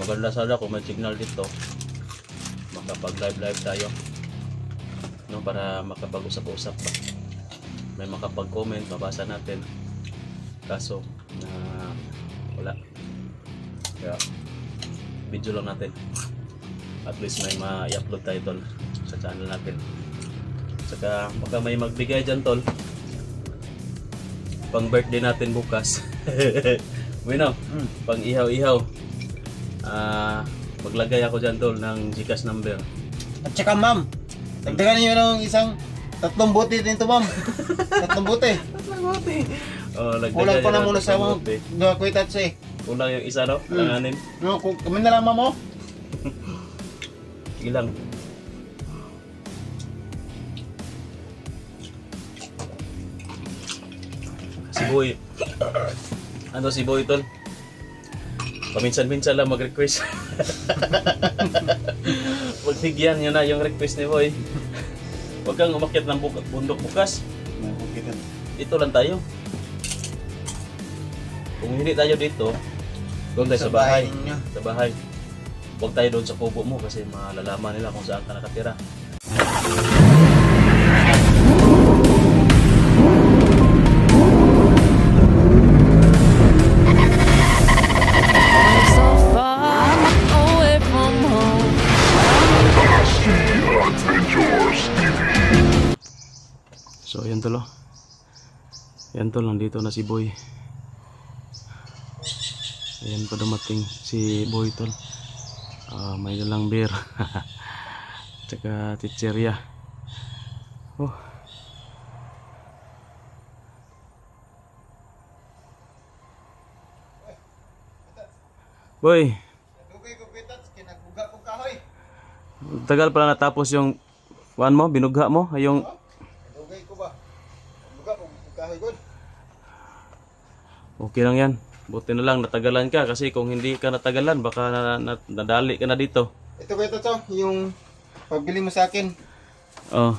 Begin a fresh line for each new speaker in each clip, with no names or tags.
Maganda sana kung may signal dito. Makapag live tayo. No, para makapag-usap-usap ba. May makapag-comment, mabasa natin. Kaso na wala. Kaya video lang natin. At least may ma-upload tayo tol sa channel natin. Saka baka may magbigay dyan tol. Pang birthday natin bukas. Bueno, pang ihaw-ihaw. Maglagay ako dyan tol ng GCash number.
At saka ma'am, dagdagan niyo ng isang 3 bote dito ma'am. 3 bote.
3 bote. Oh,
kulang pa na muna sa mga kwitats eh.
Kulang yung isa no? Langanin.
No, kami na lang ma'am oh.
Ilang. Si Boy. Ano si Boy tol? Paminsan-minsan lang mag-request. Magbigyan nyo na yung request ni Boy. Huwag kang umakyat ng bundok bukas. Dito lang tayo. Kung hindi tayo dito, doon tayo sa bahay. Sa bahay. Huwag tayo doon sa kubo mo kasi malalaman nila kung saan ka nakatira. So ayan tol, ayan tol, nandito na si Boy. Ayan pa dumating si Boy tol. May dalang beer. Tsaka chicheria. Oh. Boy, tagal pala natapos yung one mo, binugha mo, yung okay lang yan. Buti na lang natagalan ka kasi kung hindi ka natagalan baka nadali ka na dito.
Ito ba ito to? Yung pabili mo sa akin.
Oh.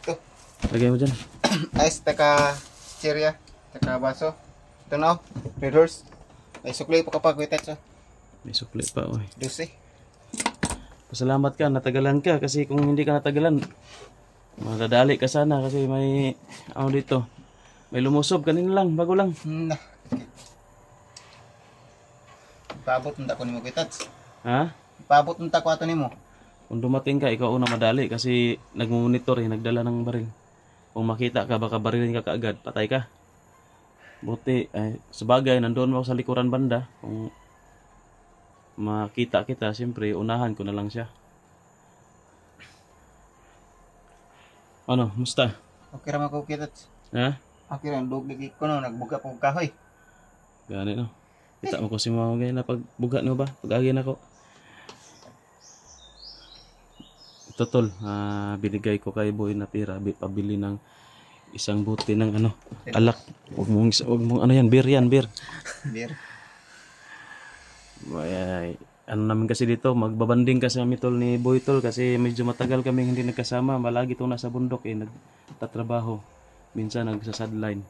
Ito.
Lagay mo dyan.
Ice, taka chicheria, taka baso. Ito na oh. Red Horse. May sukli pa kapag wait so.
May sukli pa oy.
12.
Pasalamat ka, natagalan ka kasi kung hindi ka natagalan madadali ka sana kasi may ano dito. May lumusob kanina lang, bago lang.
Nah. Paabot nta ko nimo kitats.
Ha?
Paabot nta ko ato nimo.
Kung dumating ka, ikaw una madali kasi nagmumonitor nagdala ng baril. Kung makita ka, baka barilin ka kaagad, patay ka. Buti, sabagay, nandoon ako sa likuran banda. Kung makita kita, siyempre, unahan ko na lang siya. Ano, musta?
Okay raman ko kitats.
Ha?
Okay raman, duglig ko no, nagbuga po kahoy.
Gani no. Kita mo ko si mga ngayon na pagbuga no ba? Pag-agi na ko. Ito tol, binigay ko kay Boy na pira, pabili ng isang buti ng ano, alak. Huwag mong ano yan, beer yan, beer.
Beer.
Ano namin kasi dito, magbabanding kasi kami tol ni Boy tol kasi medyo matagal kami hindi nagkasama. Malagi itong nasa bundok nagtatrabaho. Minsan nagsa-sideline.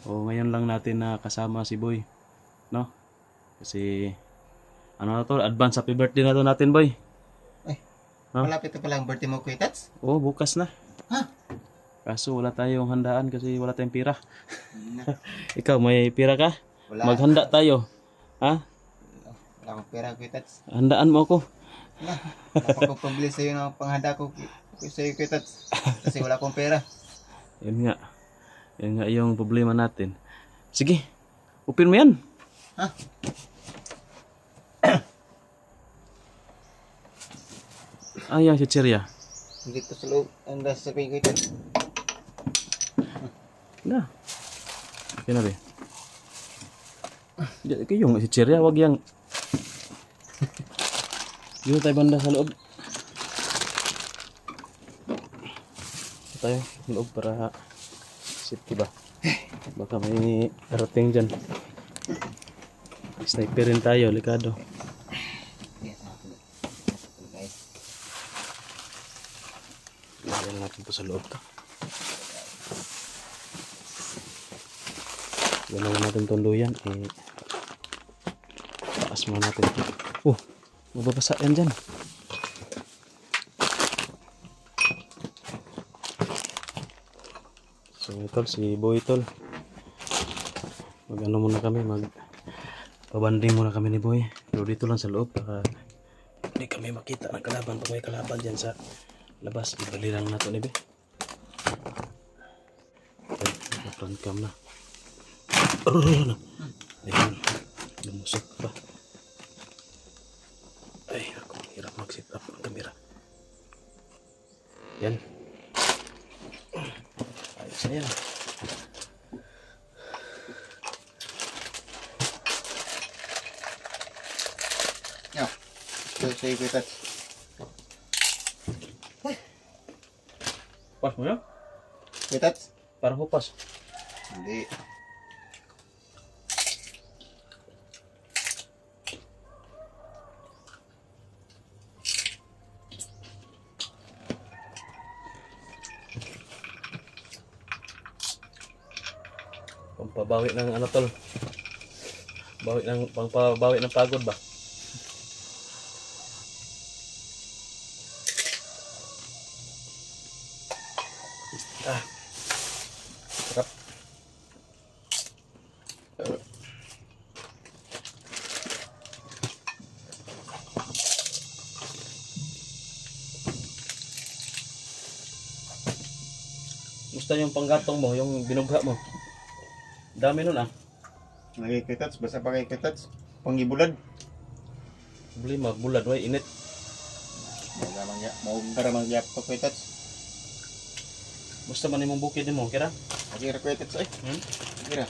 O ngayon lang natin na kasama si Boy. No? Kasi ano na to, advance happy birthday na to natin Boy.
Ay,
huh?
Malapit na pala ang birthday mo kitats?
Oo, bukas na.
Ha?
Kaso wala tayong handaan kasi wala tayong pira. Ikaw, may pira ka?
Wala.
Maghanda tayo. Ha?
Wala akong pera kitats.
Handaan mo ako.
Wala. Wala akong pambili sa'yo ng panghanda ko sa'yo kitats. Kasi wala akong pera.
Yun nga. Yan nga yung problema natin. Sige, upin mo yan.
Ha?
Ayan si Chiria.
Dito sa loob. Ang nasa sabihin ko ito.
Na. Okay na rin. Yung si Chiria, wag yang. Dito tayo banda sa loob. Dito tayo sa loob para safety ba. Baka may karating dyan. Sniper rin tayo, likado. Lagyan natin ito sa loob ka. Ganun natin tuluyan. Taas muna natin. Oh, mababasa yan dyan. So tol, si Boy tol. Mag ano muna kami, mag pabanding muna kami ni Boy. Pero dito lang sa loob, baka hindi kami makita ng kalaban. Pag may kalaban dyan sa labas, ibali lang nato ni Be. Front cam na. Ayun, lumusok pa. Ay, ako, hirap mag-set up ng camera. Yan. Ayos na yan.
Yo. So kita.
Pas mo yan?
Kita.
Parang hupas.
Hindi.
Pampabawi ng ano tol. Pangpabawi ng pagod ba? Ah. Sarap. Gusto yung panggatong mo, yung binugha mo. Dami nun ah.
Lagi kita, basta pakai kita. Panggibulad.
Beli magbulad, way init.
Mau karamang yap to kita.
Gusto man imong bukid mo, kira?
Kira kita ay.
Hmm?
Kira.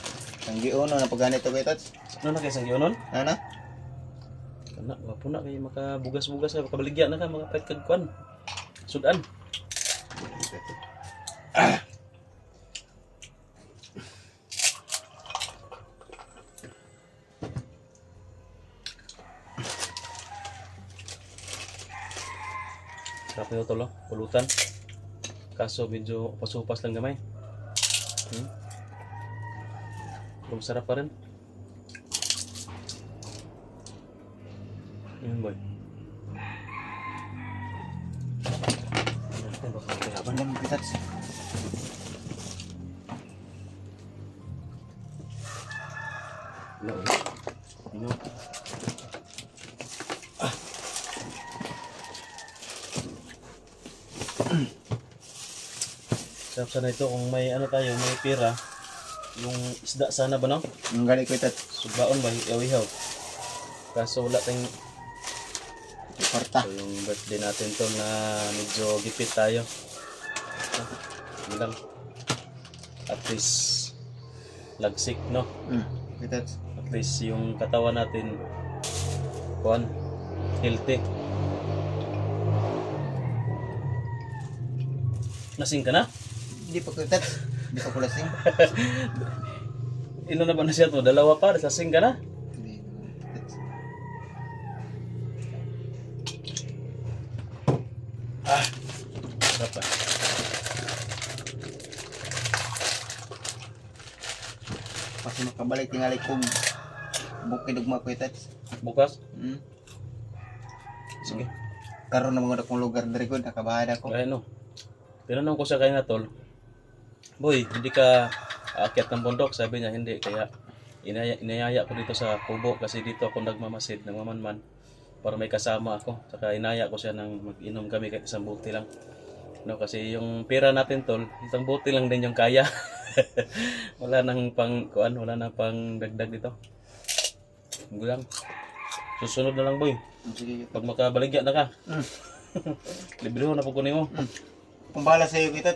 Tanggi ono na pagani to kita.
Ano na kayo sang gionon?
Ana?
Kana, wapo na kayo makabugas-bugas ka, makabaligya na ka, makapait kag kwan. Sudan. Sarap nito tol, pulutan. Kaso medyo pasupas lang gamay. Pero masarap pa rin. Yun boy.
Bandang kita.
No. No. Sarap sana ito kung may ano tayo, may pira. Yung isda sana ba no?
Ang gali kita.
Subaon ba, ihaw-ihaw. Kaso wala tayong
Kwarta.
so, yung birthday natin to na medyo gipit tayo. Yun lang. At least lagsik no.
Kita.
At least yung katawan natin kuan healthy. Nasing ka na?
Hindi pa kita. Hindi pa kulasing.
Ino na ba na siya to? Dalawa pa, lasing ka na?
Hindi.
Sarap pa.
Pasti makabalik tingali kong bukid ug makuitat.
Bukas?
Sige. Karon na mga dakong lugar diri gud nakabahad ako.
Kaya no. Tinanong ko siya kay na tol. Boy, hindi ka aakyat ng bundok? Sabi niya hindi. Kaya inayaya ko dito sa kubo kasi dito ako nagmamasid, nagmamanman para may kasama ako. Saka inaya ko siya nang mag-inom kami kahit isang buti lang. No, kasi yung pera natin tol, isang buti lang din yung kaya. Wala nang pang kuan, wala nang pang dagdag dito. Gulang. Susunod na lang boy.
Sige.
Pag makabaligya na ka. Libre na po kunin mo.
Kumbala sa iyo kita.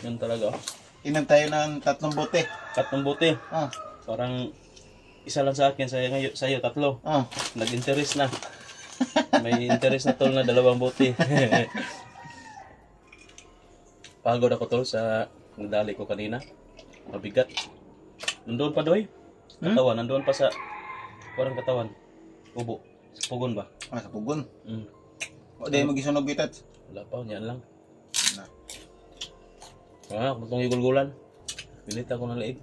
Yun talaga.
Inom tayo ng 3 bote.
3 buti.
Ah.
Parang isa lang sa akin, sa iyo 3.
Ah.
Nag-interest na. May interest na tol na 2 buti. Pagod ako tol sa nagdali ko kanina. Mabigat. Nandoon pa doy. Katawan, nandoon pa sa parang katawan. Ubo. Sa pugon ba?
Sa pugon.
Mm.
O dahil magisunog kita.
Wala pa, yan lang.
Na.
Kung itong igulgulan. Pilit ako ng leeg.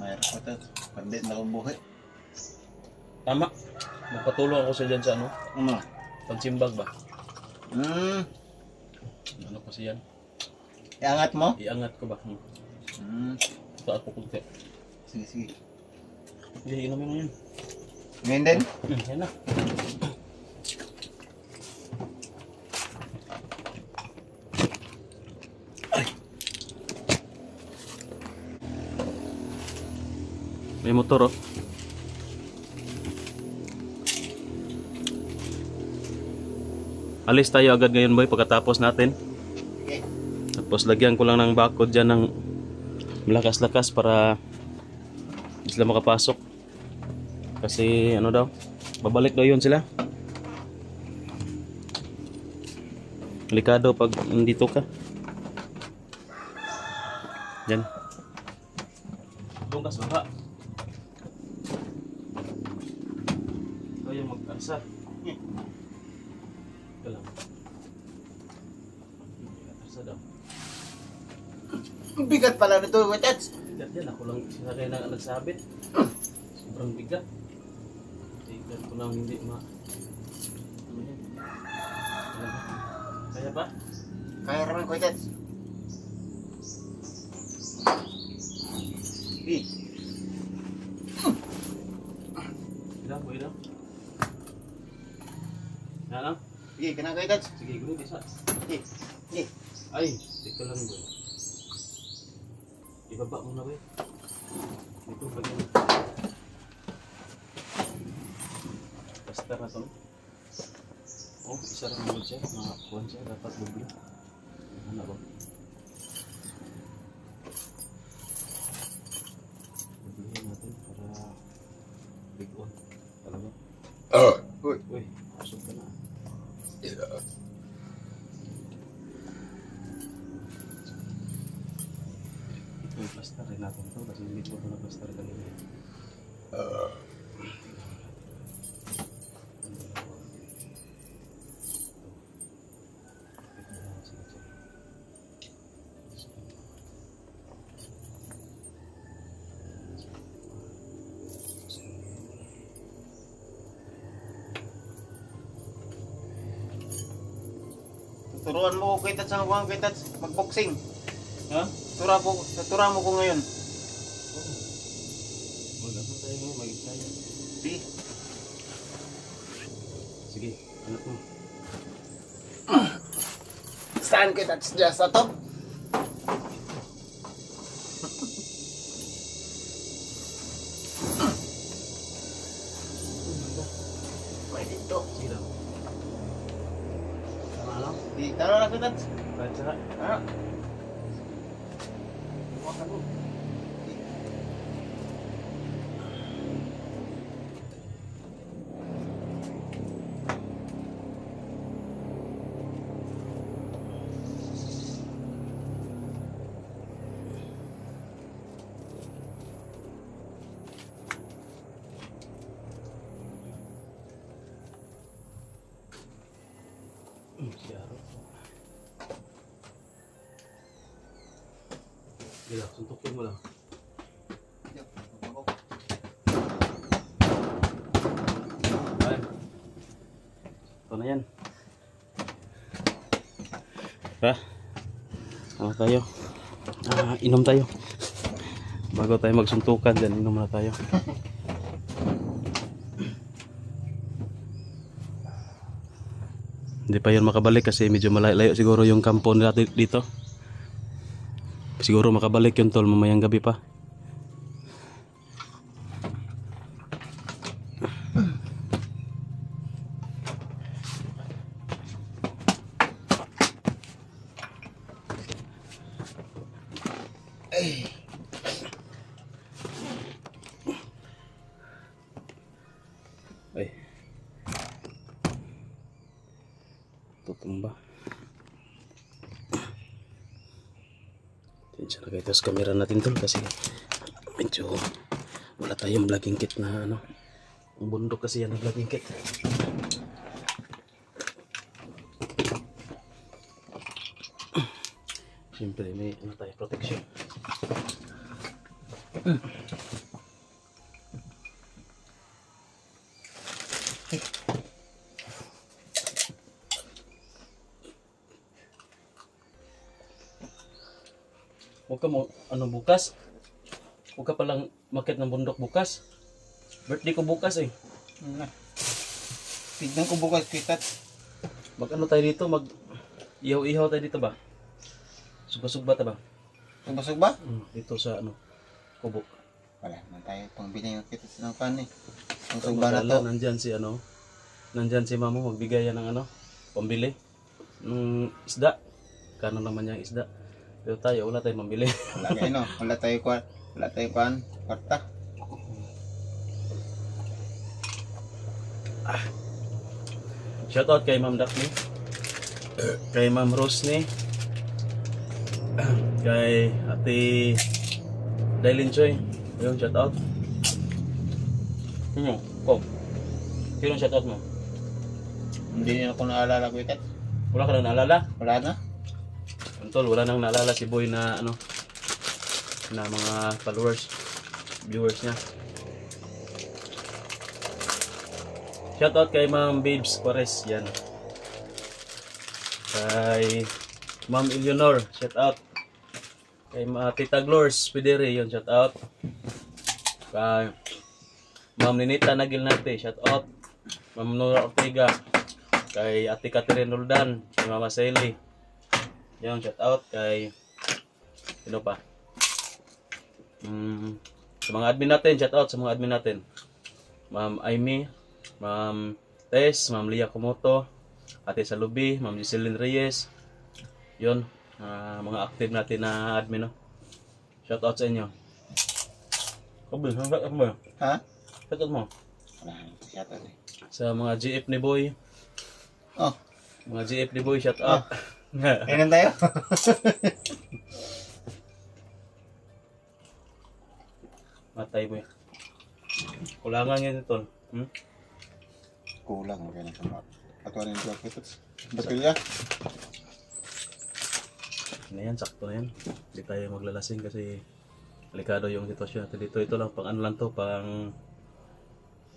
Mayroon ko ito. Pandit na kong buhay.
Tama. Magpatulong ako sa dyan sa ano,
Ano?
pagsimbag ba?
Hmm.
Ano kasi yan?
Iangat mo?
Iangat ko ba?
Hmm.
Ito ako kunti.
Sige, sige.
Hindi, inumin mo yun.
Ngayon din?
Yan na. Ay. May motor oh. Alis tayo agad ngayon boy pagkatapos natin.
Okay.
Tapos lagyan ko lang ng bakod dyan ng malakas-lakas para hindi sila makapasok. Kasi ano daw, babalik daw yun sila. Delikado pag nandito ka. Yan. Doon ka sa baba. Ikaw yung mag-alsa. Ika lang. Alsa daw.
Ang bigat pala nito, Wetets.
Bigat yan. Ako lang sinagay na nagsabit. Sobrang bigat. Tignan ko lang hindi ma... Ano yan? Kaya ba?
Kaya naman, Wetets. Sige.
Ilang, boy lang. Yan lang.
Sige, kanang Wetets.
Sige, gano'n bisa.
Sige. Sige.
Ay, teka lang boy. Ibaba mo na boy. Ito pa yan. Basta na to. Oh, isa rin mo siya. Makakuhan siya. Dapat bubli. Ano ba? Bublihin natin para big on. Talaga.
Uy.
Uy, pasok ka na. Ito yung plaster rin natin to kasi hindi ko ito na plaster kanina.
Turuan mo ko, Wetets, ang kuhan, Wetets. Mag-boxing.
Ha?
Turuan mo ko ngayon.
Mag-ano tayo ngayon, mag-tayo.
Sige.
Sige, anak mo.
Saan, Wetets? Diyan sa top? May dito.
Sige lang. Tama lang?
Di, tara na, Wetets.
Kahit saka.
Tara. Huwakan mo.
Si Aro. Sige lang, suntukin mo lang. Ay. Ito na yan. Tara. Ano tayo? Inom tayo. Bago tayo magsuntukan dyan, inom na tayo. Hindi pa yun makabalik kasi medyo malayo siguro yung kampo natin dito. Siguro makabalik yun tol mamayang gabi pa. Ay. Tutumba. Tensya na kayo sa camera natin tol kasi medyo wala tayong vlogging kit na ano. Ang bundok kasi yan ang vlogging kit. Siyempre may ano tayo protection. Huwag ka mo, ano bukas? Huwag ka palang makit ng bundok bukas. Birthday ko bukas eh.
Tignan ko bukas kita.
Mag ano tayo dito? Mag ihaw-ihaw tayo dito ba? Sugba-sugba ta ba?
Busog ba?
Dito sa ano, kubo.
Wala man tayo pangbili ng kita ng kan eh. Ang sugba na to.
Nandyan si ano, nandyan si mamo, magbigay yan ng ano, pambili. Ng isda. Kano naman yung isda. Pero tayo, wala tayong mambili.
Wala kayo no. Wala tayo kan. Kwarta.
Shoutout kay Ma'am Daphne, kay Ma'am Rosne, kay Ate Dailin Choy. Ayun, shoutout. Sino? Ko. Sino shoutout mo?
Hindi niya ako naalala ko kita.
Wala ka na naalala?
Wala na.
Antol, wala nang naalala si Boy na ano, na mga followers, viewers niya. Shoutout kay Ma'am Babes Perez, yan. Kay Ma'am Eleanor, shoutout. Kay Tita Glors Pidere, yun, shoutout. Kay Ma'am Ninita Nagilnate, shoutout. Ma'am Nora Ortega. Kay Ate Catherine Roldan, kay Mama Sally. Yun, shoutout. Kay sino pa? Sa mga admin natin, shoutout sa mga admin natin. Ma'am Aimee, Ma'am Tess, Ma'am Lia Kumoto, Ate Salubi, Ma'am Giseline Reyes. Yun, mga active natin na admin, no? Shout out sa inyo. Kabil, shout out mo.
Ha?
Shout out mo.
Wala. Shout out eh.
Sa mga GF ni Boy.
Oh.
Mga GF ni Boy, shout out.
Kailan tayo?
Matay mo. Kulangan yun ito.
Kulang mo kaya ng atuan yung kita. Batilya.
Ano yan, sakto na yan. Hindi tayo maglalasing kasi delikado yung sitwasyon natin dito. Ito lang, pang ano lang to, pang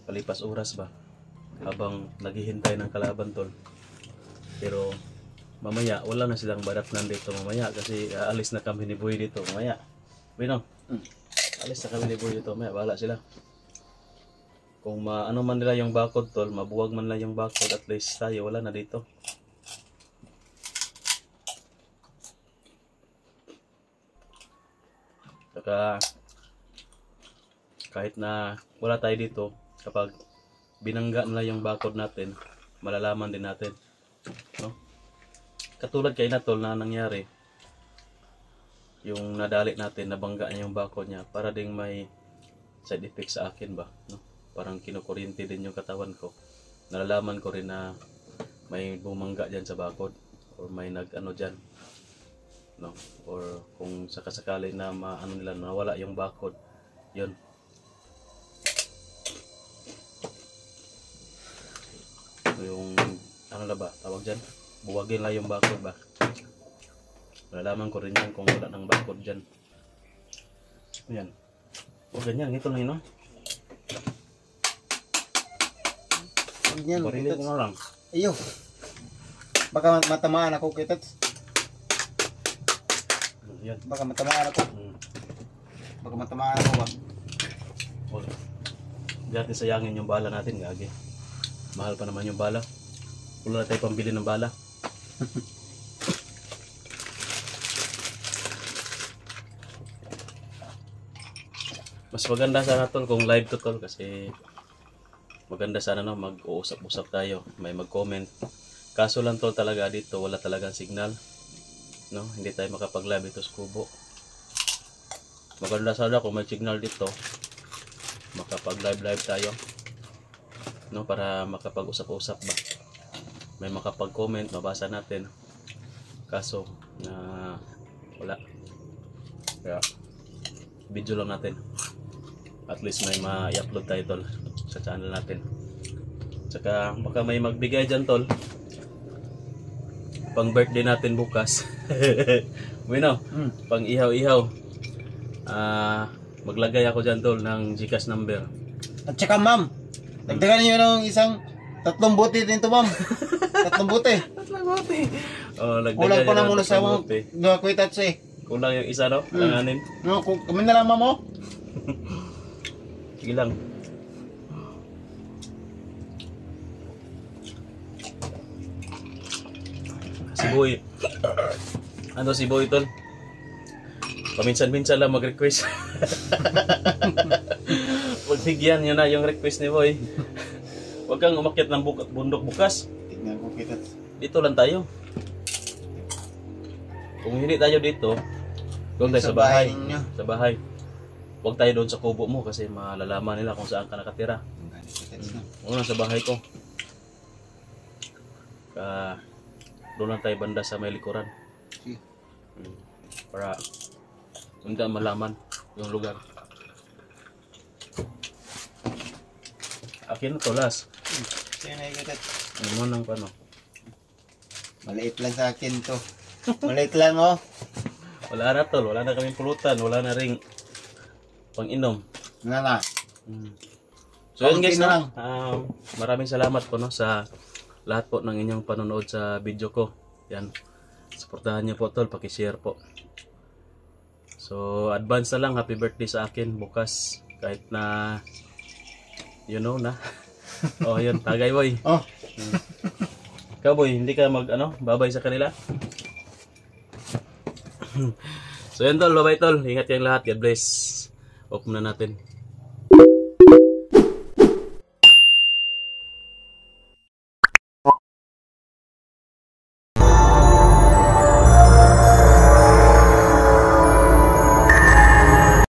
palipas oras ba? Habang naghihintay ng kalaban tol. Pero mamaya, wala na silang baratnan dito mamaya kasi aalis na kami ni Boy dito mamaya. Bino? Alis na kami ni Boy dito mamaya, bahala sila. Kung ano man nila yung bakod tol, mabuwag man lang yung bakod, at least tayo wala na dito. Saka kahit na wala tayo dito, kapag binangga nila yung bakod natin, malalaman din natin, no? Katulad kay na tol na nangyari, yung nadali natin, nabangga niya yung bakod niya, para ding may side effect sa akin ba, no? Parang kinukuryente din yung katawan ko. Nalalaman ko rin na may bumangga dyan sa bakod, or may nag-ano dyan, no? Or kung sakasakali na maano nila, nawala yung bakod, yun. Yung ano na ba, tawag dyan, buwagin lang yung bakod ba. Nalalaman ko rin yan kung wala ng bakod dyan. Yan. O ganyan, ito lang yun, no?
Yan,
Barilin ko na lang.
Iyo. Baka matamaan ako kita.
Yan.
Baka matamaan ako. Baka matamaan ako ba?
Huwag. Hindi natin sayangin yung bala natin, gagi. Mahal pa naman yung bala. Wala na tayo pambili ng bala. Mas maganda sana tol kung live to tol, kasi maganda sana no, mag-uusap-usap tayo, may mag-comment. Kaso lang tol talaga dito wala talagang signal, no? Hindi tayo makapag-live dito sa kubo. Maganda sana kung may signal dito, makapag-live tayo, no, para makapag-usap-usap ba. May makapag-comment, mabasa natin. Kaso na wala. Kaya video lang natin. At least may ma-upload tayo tol sa channel natin. Tsaka baka may magbigay dyan tol, pang birthday natin bukas. Bueno, pang ihaw-ihaw. Maglagay ako dyan tol ng GCash number.
At saka ma'am, dagdagan niyo ng isang Tatlong buti din to, ma'am. Tatlong buti.
Tatlong bote. Oh,
Kulang pa na muna sa
tatlong bote.
mga kwitats eh.
Kulang yung isa, no? Langanin.
No, kung kami na lang, ma'am, oh.
Sige lang. Si Boy. Ano si Boy, tol? Paminsan-minsan lang mag-request. Pagbigyan yun na yung request ni Boy. Huwag kang umakyat ng bundok bukas.
Tignan ko kwitats.
Dito lang tayo. Kung hindi tayo dito, doon tayo sa bahay.
ninyo.
Sa bahay. Huwag tayo doon sa kubo mo kasi malalaman nila kung saan ka nakatira. Huwag lang sa bahay ko. Doon lang tayo banda sa may likuran.
Sige.
Para hindi malaman yung lugar. Akin na to, Las.
Sino na yung kwitats?
Ano mo nang paano?
Maliit lang sa akin to. Maliit lang, oh.
Wala na, tol. Wala na kaming pulutan. Wala na ring pang-inom.
Nga na.
So yun
Kaunti
guys,
na
no?
lang.
Maraming salamat po, no, sa lahat po ng inyong panonood sa video ko. Yan. Suportahan niyo po, tol. Paki-share po. So advance na lang. Happy birthday sa akin bukas. Kahit na you know na. Oh, yun. Tagay, boy.
Oh.
Ikaw, boy, hindi ka babay sa kanila? So yun, tol. Bye-bye, tol. Ingat kayong lahat. God bless. Off muna natin.